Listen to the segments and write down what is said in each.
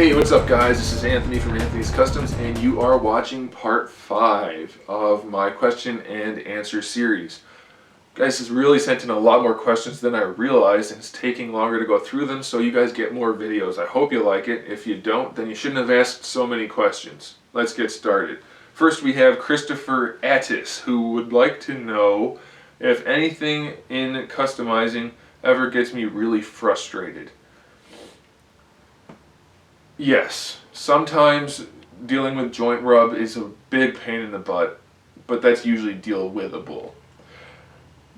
Hey, what's up guys? This is Anthony from Anthony's Customs and you are watching part 5 of my question and answer series. Guys, this really sent in a lot more questions than I realized and it's taking longer to go through them, so you guys get more videos. I hope you like it. If you don't, then you shouldn't have asked so many questions. Let's get started. First we have Christopher Attis, who would like to know if anything in customizing ever gets me really frustrated. Yes, sometimes dealing with joint rub is a big pain in the butt, but that's usually deal-withable.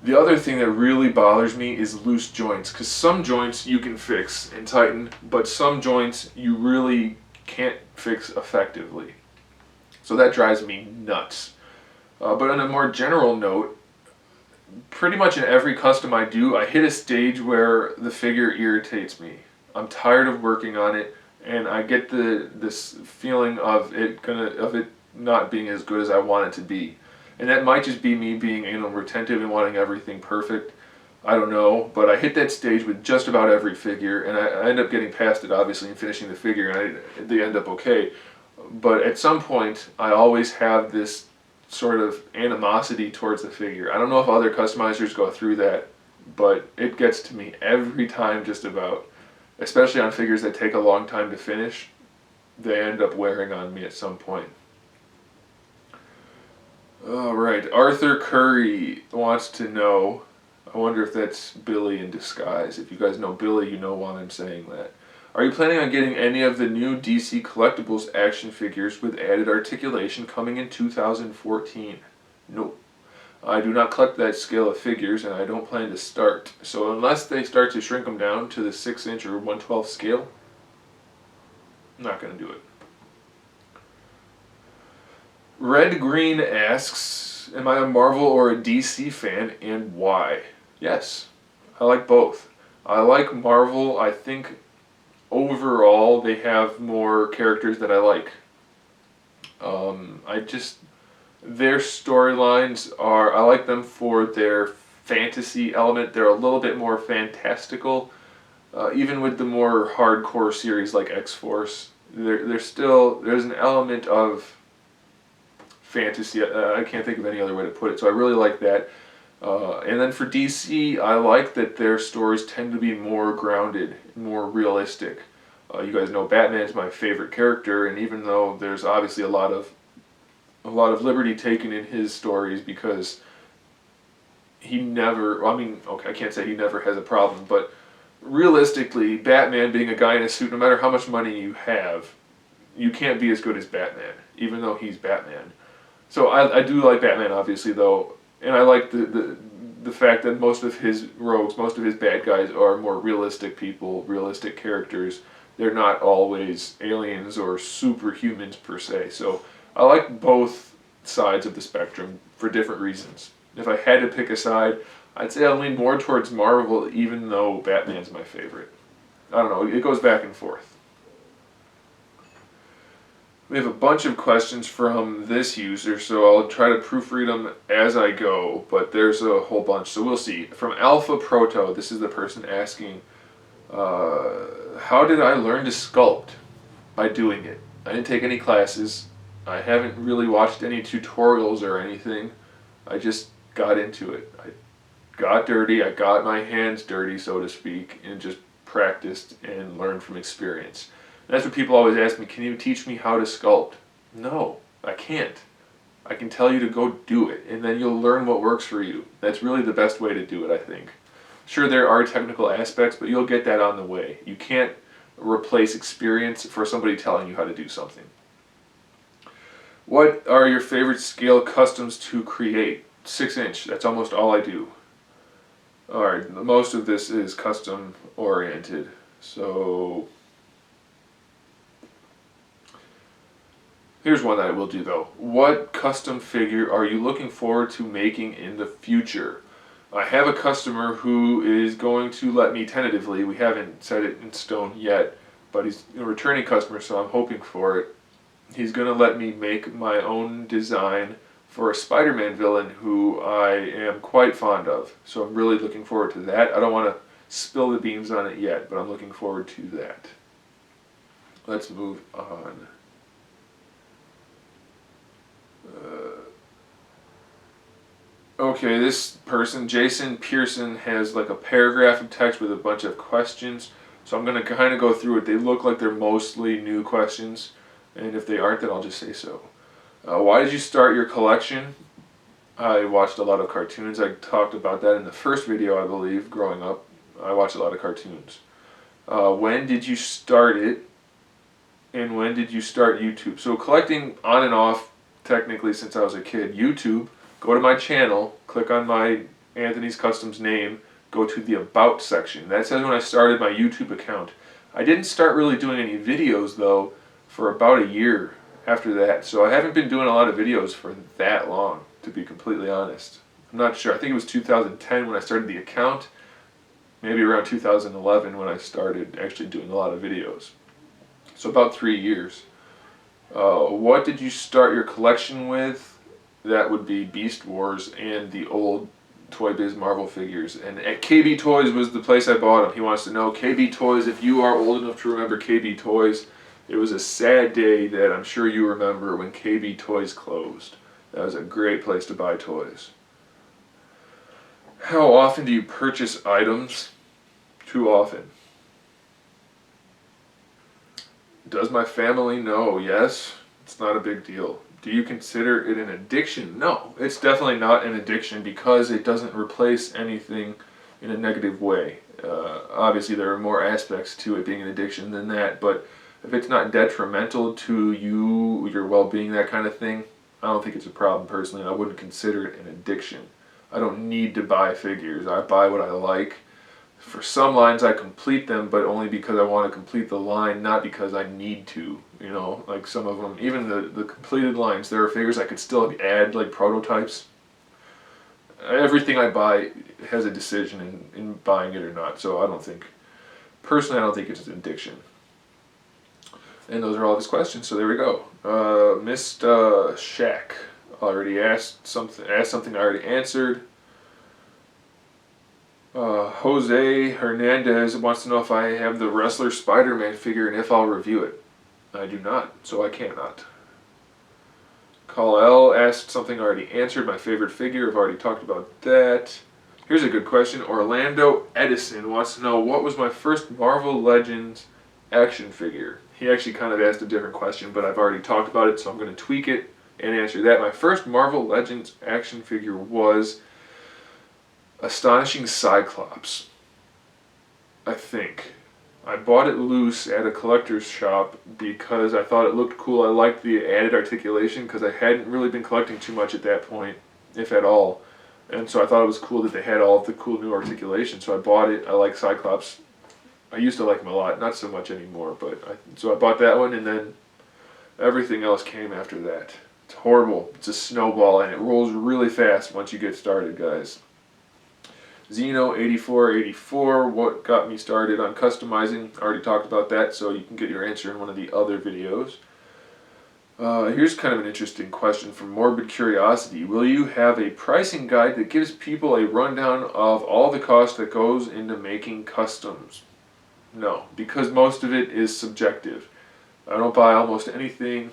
The other thing that really bothers me is loose joints, because some joints you can fix and tighten, but some joints you really can't fix effectively. So that drives me nuts. But on a more general note, pretty much in every custom I do, I hit a stage where the figure irritates me. I'm tired of working on it, and I get this feeling of it not being as good as I want it to be. And that might just be me being anal retentive and wanting everything perfect. I don't know, but I hit that stage with just about every figure, and I end up getting past it obviously and finishing the figure, and they end up okay. But at some point, I always have this sort of animosity towards the figure. I don't know if other customizers go through that, but it gets to me every time just about. Especially on figures that take a long time to finish, they end up wearing on me at some point. Alright, Arthur Curry wants to know, I wonder if that's Billy in disguise. If you guys know Billy, you know why I'm saying that. Are you planning on getting any of the new DC Collectibles action figures with added articulation coming in 2014? Nope. I do not collect that scale of figures, and I don't plan to start. So unless they start to shrink them down to the 6-inch or 1/12 scale, I'm not going to do it. Red Green asks, am I a Marvel or a DC fan, and why? Yes, I like both. I like Marvel. I think overall they have more characters that I like. Their storylines I like them for their fantasy element. They're a little bit more fantastical. Even with the more hardcore series like X-Force, there's an element of fantasy. I can't think of any other way to put it, so I really like that. And then for DC, I like that their stories tend to be more grounded, more realistic. You guys know Batman's my favorite character, and even though there's obviously a lot of liberty taken in his stories, because he never, I can't say he never has a problem, but realistically, Batman being a guy in a suit, no matter how much money you have, you can't be as good as Batman, even though he's Batman. So I do like Batman, obviously, though, and I like the fact that most of his rogues, most of his bad guys are more realistic people, realistic characters. They're not always aliens or superhumans per se. So I like both sides of the spectrum for different reasons. If I had to pick a side, I'd say I lean more towards Marvel, even though Batman's my favorite. I don't know, it goes back and forth. We have a bunch of questions from this user, so I'll try to proofread them as I go, but there's a whole bunch, so we'll see. From Alpha Proto, this is the person asking, how did I learn to sculpt? By doing it. I didn't take any classes. I haven't really watched any tutorials or anything. I just got into it. I got dirty, I got my hands dirty, so to speak, and just practiced and learned from experience. And that's what people always ask me, can you teach me how to sculpt? No, I can't. I can tell you to go do it, and then you'll learn what works for you. That's really the best way to do it, I think. Sure, there are technical aspects, but you'll get that on the way. You can't replace experience for somebody telling you how to do something. What are your favorite scale customs to create? 6-inch, that's almost all I do. Alright, most of this is custom oriented. So here's one that I will do though. What custom figure are you looking forward to making in the future? I have a customer who is going to let me tentatively, we haven't set it in stone yet, but he's a returning customer, so I'm hoping for it. He's going to let me make my own design for a Spider-Man villain who I am quite fond of. So I'm really looking forward to that. I don't want to spill the beans on it yet, but I'm looking forward to that. Let's move on. Okay, this person, Jason Pearson, has like a paragraph of text with a bunch of questions. So I'm going to kind of go through it. They look like they're mostly new questions. And if they aren't, then I'll just say so. Why did you start your collection? I watched a lot of cartoons. I talked about that in the first video, I believe, growing up. I watched a lot of cartoons. When did you start it? And when did you start YouTube? So collecting on and off, technically, since I was a kid. YouTube, go to my channel, click on my Anthony's Customs name, go to the About section. That says when I started my YouTube account. I didn't start really doing any videos, though, for about a year after that. So I haven't been doing a lot of videos for that long, to be completely honest. I'm not sure. I think it was 2010 when I started the account. Maybe around 2011 when I started actually doing a lot of videos. So about 3 years. What did you start your collection with? That would be Beast Wars and the old Toy Biz Marvel figures. And at KB Toys was the place I bought them. He wants to know, KB Toys, if you are old enough to remember KB Toys, it was a sad day that I'm sure you remember when KB Toys closed. That was a great place to buy toys. How often do you purchase items? Too often. Does my family know? Yes. It's not a big deal. Do you consider it an addiction? No, it's definitely not an addiction because it doesn't replace anything in a negative way. Obviously, there are more aspects to it being an addiction than that, but if it's not detrimental to you, your well-being, that kind of thing, I don't think it's a problem personally, and I wouldn't consider it an addiction. I don't need to buy figures. I buy what I like. For some lines I complete them, but only because I want to complete the line, not because I need to. You know, like some of them, even the completed lines, there are figures I could still add, like prototypes. Everything I buy has a decision in buying it or not, so I don't think, personally I don't think it's an addiction. And those are all of his questions, so there we go. Mr. Shaq already asked something I already answered. Jose Hernandez wants to know if I have the Wrestler Spider-Man figure and if I'll review it. I do not, so I cannot. Kal-El asked something I already answered. My favorite figure, I've already talked about that. Here's a good question. Orlando Edison wants to know what was my first Marvel Legends action figure. He actually kind of asked a different question, but I've already talked about it, so I'm going to tweak it and answer that. My first Marvel Legends action figure was Astonishing Cyclops, I think. I bought it loose at a collector's shop because I thought it looked cool. I liked the added articulation because I hadn't really been collecting too much at that point, if at all. And so I thought it was cool that they had all of the cool new articulation. So I bought it. I like Cyclops. I used to like him a lot, not so much anymore. So I bought that one, and then everything else came after that. It's horrible. It's a snowball, and it rolls really fast once you get started, guys. Xeno8484, what got me started on customizing? I already talked about that, so you can get your answer in one of the other videos. Here's kind of an interesting question from Morbid Curiosity. Will you have a pricing guide that gives people a rundown of all the cost that goes into making customs? No, because most of it is subjective. I don't buy almost anything.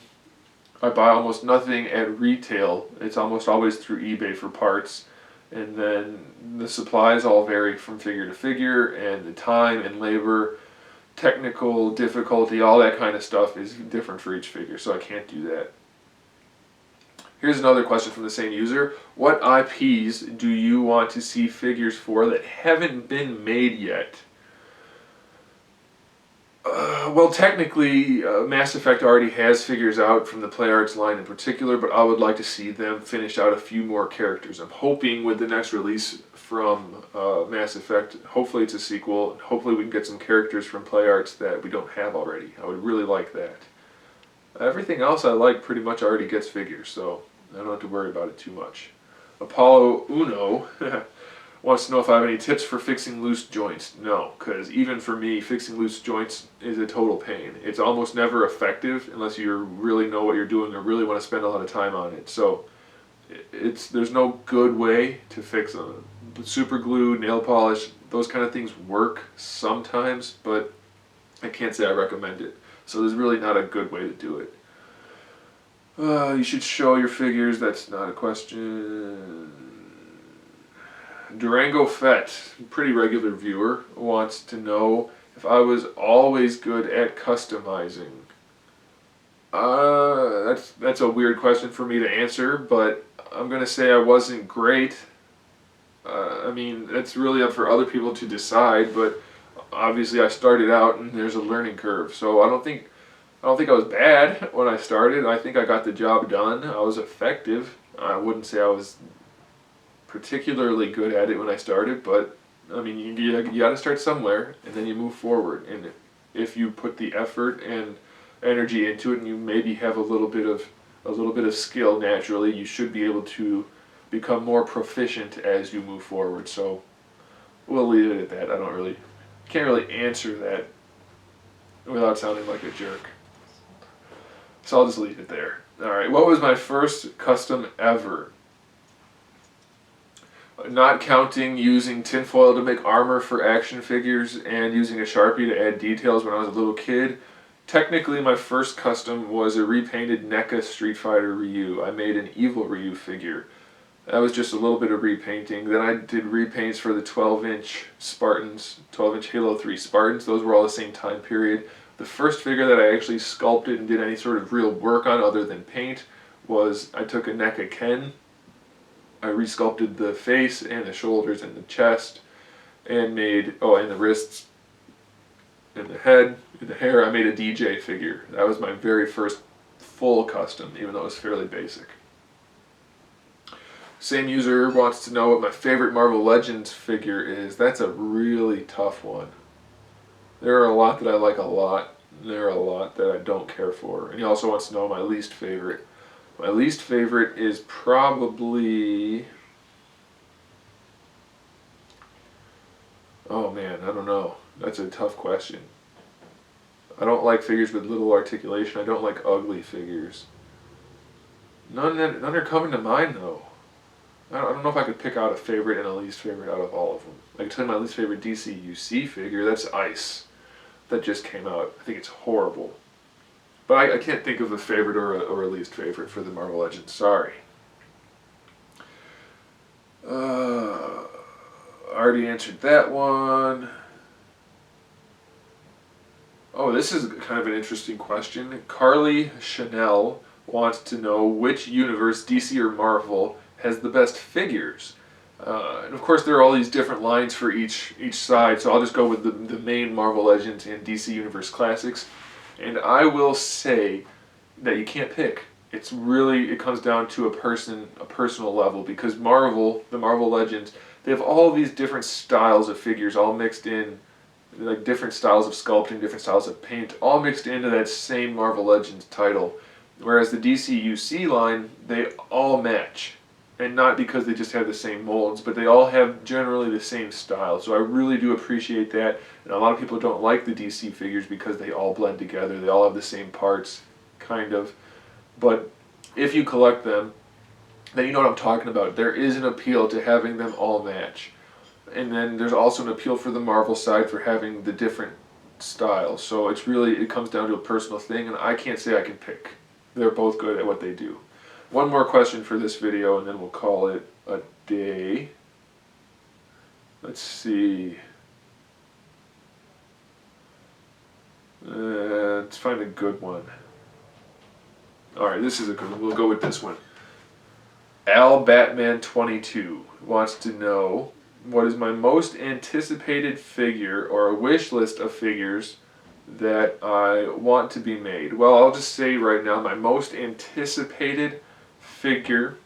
I buy almost nothing at retail. It's almost always through eBay for parts. And then the supplies all vary from figure to figure, and the time and labor, technical difficulty, all that kind of stuff is different for each figure, so I can't do that. Here's another question from the same user. What IPs do you want to see figures for that haven't been made yet? Well, technically, Mass Effect already has figures out from the PlayArts line in particular, but I would like to see them finish out a few more characters. I'm hoping with the next release from Mass Effect, hopefully it's a sequel, hopefully we can get some characters from PlayArts that we don't have already. I would really like that. Everything else I like pretty much already gets figures, so I don't have to worry about it too much. Apollo Uno wants to know if I have any tips for fixing loose joints. No, because even for me, fixing loose joints is a total pain. It's almost never effective unless you really know what you're doing or really want to spend a lot of time on it. So there's no good way to fix them. Super glue, nail polish, those kind of things work sometimes, but I can't say I recommend it. So there's really not a good way to do it. You should show your figures. That's not a question. Durango Fett, pretty regular viewer, wants to know if I was always good at customizing. That's a weird question for me to answer, but I'm gonna say I wasn't great. I mean, that's really up for other people to decide, but obviously I started out and there's a learning curve. So I don't think I was bad when I started. I think I got the job done. I was effective. I wouldn't say I was particularly good at it when I started, but I mean, you got to start somewhere, and then you move forward. And if you put the effort and energy into it, and you maybe have a little bit of skill naturally, you should be able to become more proficient as you move forward. So we'll leave it at that. Can't really answer that without sounding like a jerk. So I'll just leave it there. All right, what was my first custom ever? Not counting using tinfoil to make armor for action figures and using a Sharpie to add details when I was a little kid. Technically, my first custom was a repainted NECA Street Fighter Ryu. I made an evil Ryu figure. That was just a little bit of repainting. Then I did repaints for the 12-inch Spartans, 12-inch Halo 3 Spartans. Those were all the same time period. The first figure that I actually sculpted and did any sort of real work on other than paint was I took a NECA Ken. I resculpted the face and the shoulders and the chest and made, and the wrists and the head and the hair. I made a DJ figure. That was my very first full custom, even though it was fairly basic. Same user wants to know what my favorite Marvel Legends figure is. That's a really tough one. There are a lot that I like a lot. There are a lot that I don't care for. And he also wants to know my least favorite. My least favorite is probably... Oh man, I don't know. That's a tough question. I don't like figures with little articulation. I don't like ugly figures. None are coming to mind though. I don't know if I could pick out a favorite and a least favorite out of all of them. I can tell you my least favorite DCUC figure, that's Ice. That just came out. I think it's horrible. But I can't think of a favorite or a least favorite for the Marvel Legends. Sorry. I already answered that one. Oh, this is kind of an interesting question. Carly Chanel wants to know which universe, DC or Marvel, has the best figures. And of course there are all these different lines for each side, so I'll just go with the main Marvel Legends and DC Universe Classics. And I will say that you can't pick. It comes down to a personal level, because the Marvel Legends, they have all these different styles of figures all mixed in, like different styles of sculpting, different styles of paint, all mixed into that same Marvel Legends title. Whereas the DCUC line, they all match. And not because they just have the same molds, but they all have generally the same style. So I really do appreciate that. And a lot of people don't like the DC figures because they all blend together. They all have the same parts, kind of. But if you collect them, then you know what I'm talking about. There is an appeal to having them all match. And then there's also an appeal for the Marvel side for having the different styles. So it comes down to a personal thing, and I can't say I can pick. They're both good at what they do. One more question for this video, and then we'll call it a day. Let's see. Let's find a good one. Alright, this is a good one. We'll go with this one. Al Batman 22 wants to know, what is my most anticipated figure or a wish list of figures that I want to be made? Well, I'll just say right now, my most anticipated figure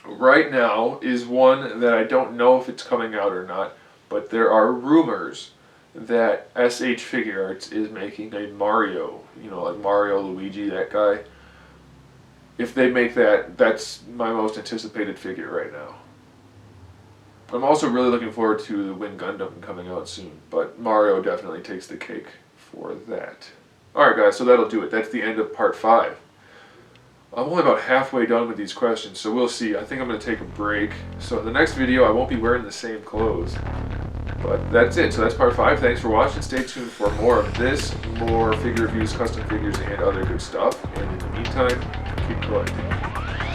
right now is one that I don't know if it's coming out or not, but there are rumors that SH Figure Arts is making a Mario, like Mario, Luigi, that guy. If they make that, that's my most anticipated figure right now. I'm also really looking forward to the Wing Gundam coming out soon, but Mario definitely takes the cake for that. Alright guys, so that'll do it. That's the end of part 5. I'm only about halfway done with these questions, so we'll see. I think I'm going to take a break. So in the next video, I won't be wearing the same clothes. But that's it. So that's part 5. Thanks for watching. Stay tuned for more of this, more figure reviews, custom figures, and other good stuff. And in the meantime, keep collecting.